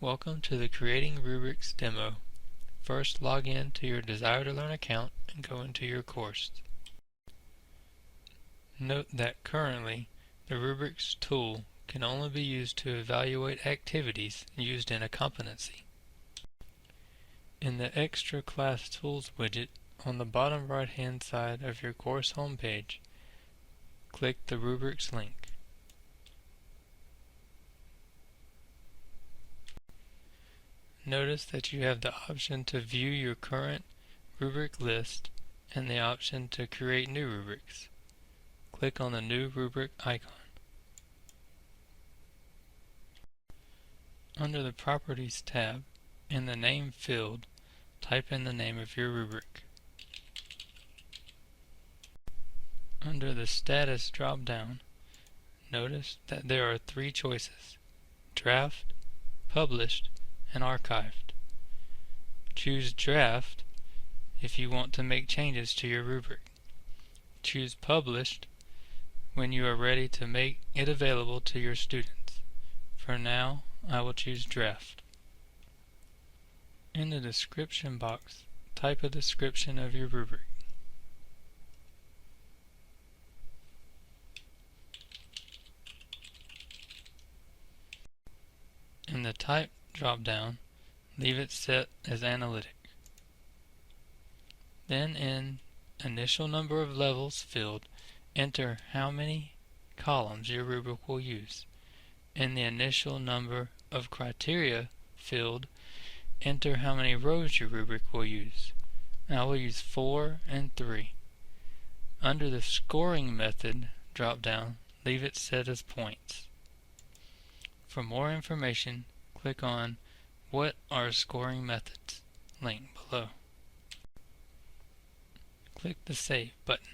Welcome to the Creating Rubrics demo. First, log in to your Desire to Learn account and go into your course. Note that currently, the Rubrics tool can only be used to evaluate activities used in a competency. In the Extra Class Tools widget on the bottom right-hand side of your course homepage, click the Rubrics link. Notice that you have the option to view your current rubric list and the option to create new rubrics. Click on the new rubric icon. Under the Properties tab, in the Name field, type in the name of your rubric. Under the Status drop-down, notice that there are three choices: Draft, Published, and Archived. Choose Draft if you want to make changes to your rubric. Choose Published when you are ready to make it available to your students. For now, I will choose Draft. In the description box, type a description of your rubric. In the Type drop-down, leave it set as Analytic. Then in Initial Number of Levels field, enter how many columns your rubric will use. In the Initial Number of Criteria field, enter how many rows your rubric will use. I will use 4 and 3. Under the Scoring Method drop-down, leave it set as Points. For more information, click on What are Scoring Methods? Link below. Click the Save button.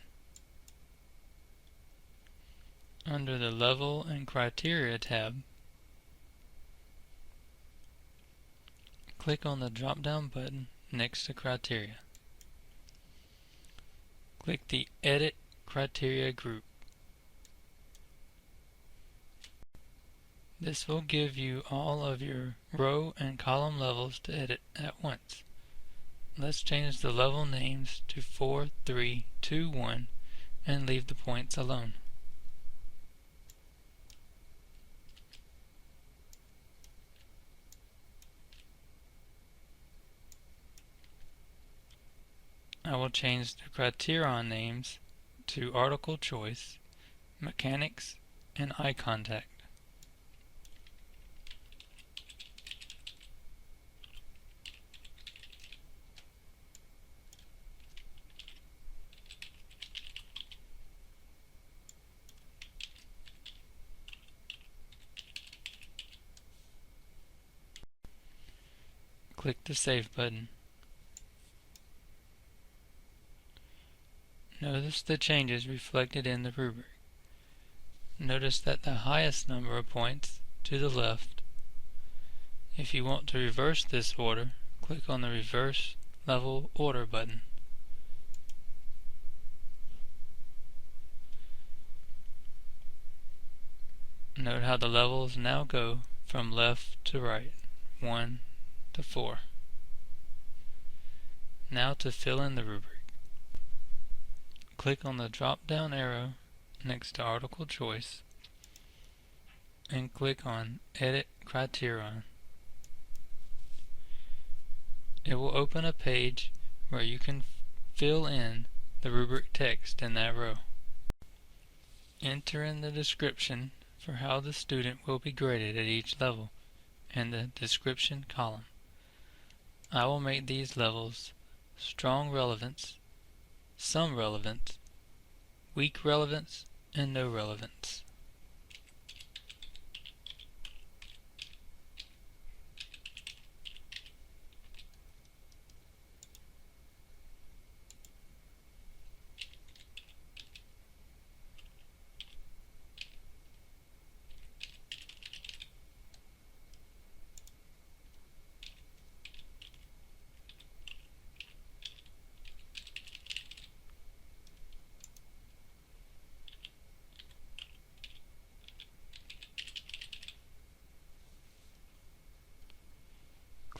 Under the Level and Criteria tab, click on the drop-down button next to Criteria. Click the Edit Criteria group. This will give you all of your row and column levels to edit at once. Let's change the level names to 4, 3, 2, 1 and leave the points alone. I will change the criterion names to Article Choice, Mechanics, and Eye Contact. Click the Save button. Notice the changes reflected in the rubric. Notice that the highest number of points to the left. If you want to reverse this order, click on the Reverse Level Order button. Note how the levels now go from left to right, 1 to 4. Now to fill in the rubric. Click on the drop-down arrow next to Article Choice and click on Edit Criterion. It will open a page where you can fill in the rubric text in that row. Enter in the description for how the student will be graded at each level in the description column. I will make these levels Strong Relevance, Some Relevance, Weak Relevance, and No Relevance.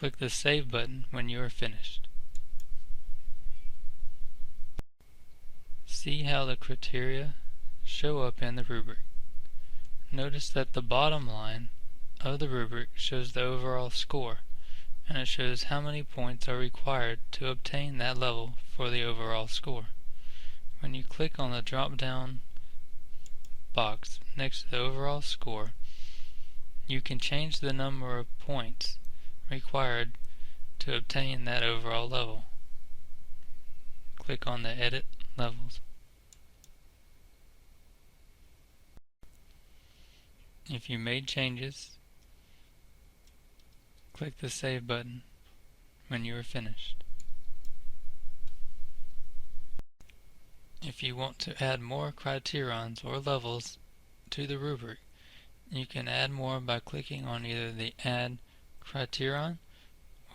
Click the Save button when you are finished. See how the criteria show up in the rubric. Notice that the bottom line of the rubric shows the overall score, and it shows how many points are required to obtain that level for the overall score. When you click on the drop-down box next to the overall score, you can change the number of points required to obtain that overall level. Click on the Edit Levels. If you made changes, click the Save button when you are finished. If you want to add more criterions or levels to the rubric, you can add more by clicking on either the Add Criterion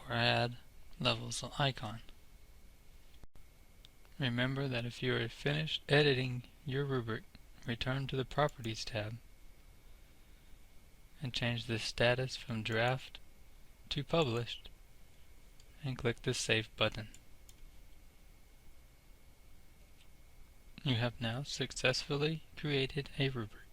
or Add Levels icon. Remember that if you are finished editing your rubric, return to the Properties tab and change the status from Draft to Published and click the Save button. You have now successfully created a rubric.